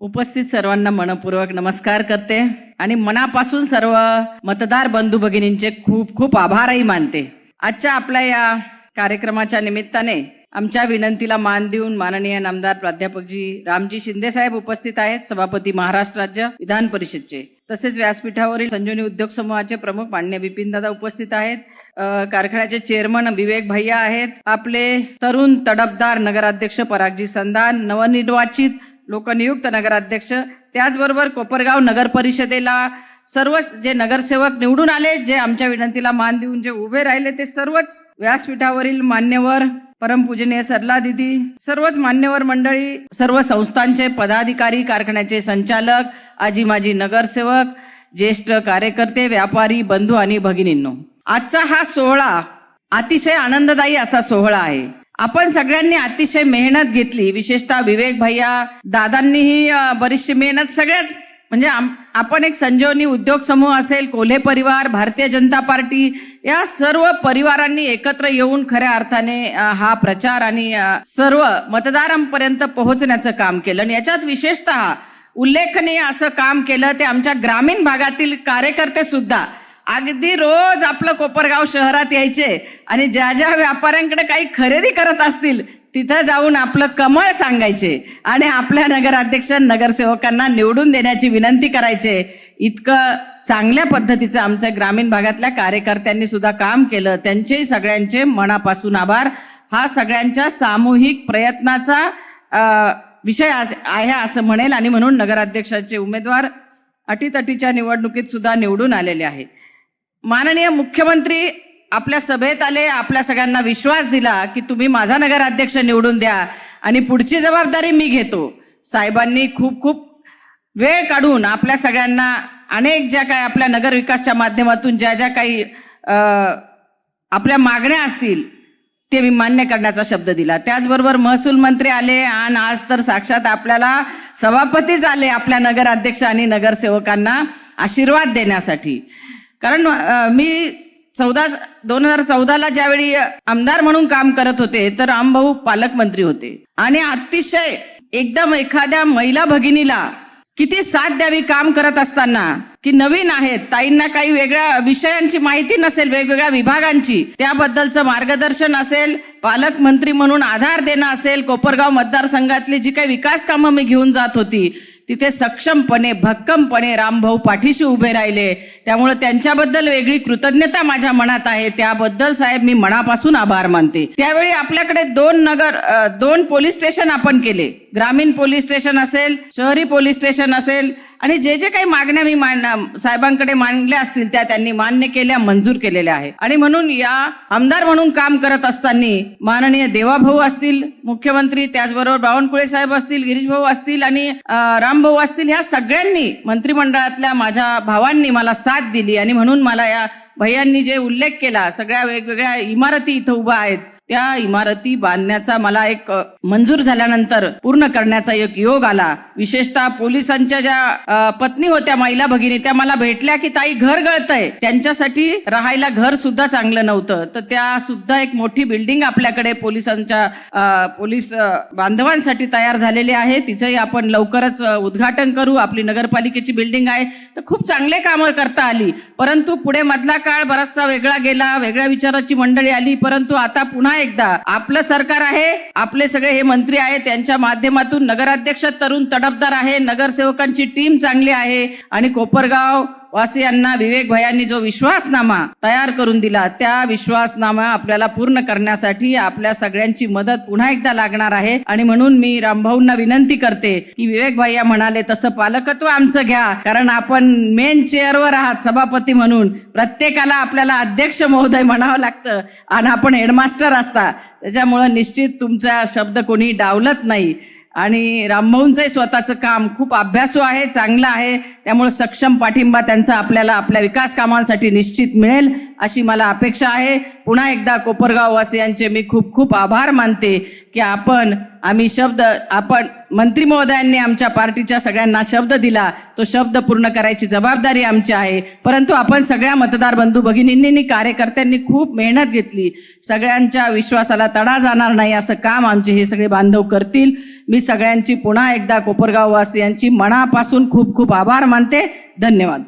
उपस्थित सर्वांना मनपूर्वक नमस्कार करते आणि मनापासून सर्व मतदार बंधू भगिनींचे खूप खूप आभारही मानते. आजच्या आपल्या या कार्यक्रमाच्या निमित्ताने आमच्या विनंतीला मान देऊन माननीय नामदार प्राध्यापकजी रामजी शिंदे साहेब उपस्थित आहेत, सभापती महाराष्ट्र राज्य विधान परिषदचे. तसेच व्यासपीठावरील संजीवनी उद्योग समूहाचे प्रमुख माननीय बिपिनदादा उपस्थित आहेत. कारखान्याचे चेअरमन विवेक भैया आहेत. आपले तरुण तडफदार नगराध्यक्ष परागजी संधान, नवनिर्वाचित लोकनियुक्त नगराध्यक्ष, त्याचबरोबर कोपरगाव नगर परिषदेला सर्व जे नगरसेवक निवडून आले, जे आमच्या विनंतीला मान देऊन जे उभे राहिले, ते सर्वच व्यासपीठावरील मान्यवर, परमपूजनीय सरला दिदी, सर्वच मान्यवर मंडळी, सर्व संस्थांचे पदाधिकारी, कारखान्याचे संचालक, आजी माजी नगरसेवक, ज्येष्ठ कार्यकर्ते, व्यापारी बंधू आणि भगिनींनो, आजचा हा सोहळा अतिशय आनंददायी असा सोहळा आहे. आपण सगळ्यांनी अतिशय मेहनत घेतली, विशेषतः विवेक भैया दादांनीही बरीचशी मेहनत, सगळ्याच म्हणजे आपण एक संजीवनी उद्योग समूह असेल, कोल्हे परिवार, भारतीय जनता पार्टी, या सर्व परिवारांनी एकत्र येऊन खऱ्या अर्थाने हा प्रचार आणि सर्व मतदारांपर्यंत पोहोचण्याचं काम केलं. आणि याच्यात विशेषतः उल्लेखनीय असं काम केलं ते आमच्या ग्रामीण भागातील कार्यकर्ते सुद्धा अगदी रोज आपलं कोपरगाव शहरात यायचे आणि ज्या ज्या व्यापाऱ्यांकडे काही खरेदी करत असतील तिथं जाऊन आपलं कमळ सांगायचे आणि आपल्या नगराध्यक्ष नगरसेवकांना निवडून देण्याची विनंती करायचे. इतकं चांगल्या पद्धतीचं आमच्या ग्रामीण भागातल्या कार्यकर्त्यांनी सुद्धा काम केलं. त्यांचे सगळ्यांचे मनापासून आभार. हा सगळ्यांच्या सामूहिक प्रयत्नाचा विषय आहे असं म्हणेल. आणि म्हणून नगराध्यक्षाचे उमेदवार अटीतटीच्या निवडणुकीत सुद्धा निवडून आलेले आहेत. माननीय मुख्यमंत्री आपल्या सभेत आले, आपल्या सगळ्यांना विश्वास दिला की तुम्ही माझा नगराध्यक्ष निवडून द्या आणि पुढची जबाबदारी मी घेतो. साहेबांनी खूप खूप वेळ काढून आपल्या सगळ्यांना अनेक ज्या काही आपल्या नगर विकासच्या माध्यमातून ज्या ज्या काही आपल्या मागण्या असतील ते मी मान्य करण्याचा शब्द दिला. त्याचबरोबर महसूल मंत्री आले आणि आज तर साक्षात आपल्याला सभापतीच आले आपल्या नगराध्यक्ष आणि नगरसेवकांना आशीर्वाद देण्यासाठी. कारण मी 2014ला ज्यावेळी आमदार म्हणून काम करत होते तर रामभाऊ पालकमंत्री होते आणि अतिशय एकदम एखाद्या महिला भगिनीला किती साथ द्यावी काम करत असताना, की नवीन आहेत, ताईंना काही वेगळ्या विषयांची माहिती नसेल, वेगवेगळ्या विभागांची, त्याबद्दलचं मार्गदर्शन असेल, पालकमंत्री म्हणून आधार देणं असेल, कोपरगाव मतदारसंघातली जी काही विकास कामं मी घेऊन जात होती तिथे सक्षमपणे भक्कमपणे रामभाऊ पाठीशी उभे राहिले. त्यामुळे त्यांच्याबद्दल वेगळी कृतज्ञता माझ्या मनात आहे. त्याबद्दल साहेब मी मनापासून आभार मानते. त्यावेळी आपल्याकडे दोन पोलीस स्टेशन आपण केले, ग्रामीण पोलीस स्टेशन असेल, शहरी पोलीस स्टेशन असेल, आणि जे जे काही मागण्या मी साहेबांकडे मांडल्या असतील त्या त्यांनी मान्य केल्या, मंजूर केलेल्या आहेत. आणि म्हणून या आमदार म्हणून काम करत असताना माननीय देवाभाऊ असतील मुख्यमंत्री, त्याचबरोबर बावनकुळे साहेब असतील, गिरीश भाऊ असतील आणि रामभाऊ असतील, ह्या सगळ्यांनी मंत्रिमंडळातल्या माझ्या भावांनी मला साथ दिली. आणि म्हणून मला या भैयांनी जे उल्लेख केला, सगळ्या वेगवेगळ्या इमारती इथं उभ्या आहेत, त्या इमारती बांधण्याचा मला एक मंजूर झाल्यानंतर पूर्ण करण्याचा एक योग आला. विशेषतः पोलिसांच्या ज्या पत्नी होत्या महिला भगिनी, त्या मला भेटल्या की ताई घर गळतंय, त्यांच्यासाठी राहायला घर सुद्धा चांगलं नव्हतं, तर त्या सुद्धा एक मोठी बिल्डिंग आपल्याकडे पोलीस बांधवांसाठी तयार झालेली आहे. तिचंही आपण लवकरच उद्घाटन करू. आपली नगरपालिकेची बिल्डिंग आहे, तर खूप चांगले कामं करता आली. परंतु पुढे मधला काळ बराचसा वेगळा गेला, वेगळ्या विचाराची मंडळी आली. परंतु आता पुन्हा एकदा आपलं सरकार आहे, आपले सगळे हे मंत्री आहेत, त्यांच्या माध्यमातून नगराध्यक्ष तरुण तडफदार आहे, नगरसेवकांची टीम चांगली आहे आणि कोपरगाव वासियांना विवेक भैयांनी जो विश्वासनामा तयार करून दिला, त्या विश्वासनामा आपल्याला पूर्ण करण्यासाठी आपल्या सगळ्यांची मदत पुन्हा एकदा लागणार आहे. आणि म्हणून मी रामभाऊंना विनंती करते की विवेक भैया म्हणाले तसं पालकत्व आमचं घ्या, कारण आपण मेन चेअरवर आहात सभापती म्हणून, प्रत्येकाला आपल्याला अध्यक्ष महोदय म्हणावं लागतं आणि आपण हेडमास्टर असता, त्याच्यामुळं निश्चित तुमचा शब्द कोणी डावलत नाही. आणि रामभाऊंचंही स्वतःचं काम खूप अभ्यासू आहे, चांगलं आहे, त्यामुळे सक्षम पाठिंबा त्यांचा आपल्याला आपल्या विकास कामांसाठी निश्चित मिळेल अशी मला अपेक्षा आहे. पुन्हा एकदा कोपरगाव वासियांचे मी खूप खूप आभार मानते की आपण मंत्री महोदयांनी आमच्या पार्टीच्या सगळ्यांना शब्द दिला, तो शब्द पूर्ण करायची जबाबदारी आमची आहे. परंतु आपण सगळ्या मतदार बंधू भगिनींनी, कार्यकर्त्यांनी खूप मेहनत घेतली. सगळ्यांच्या विश्वासाला तडा जाणार नाही असं काम आमचे हे सगळे बांधव करतील. मी सगळ्यांची पुन्हा एकदा कोपरगाव वासियांची मनापासून खूप खूप आभार मानते. धन्यवाद.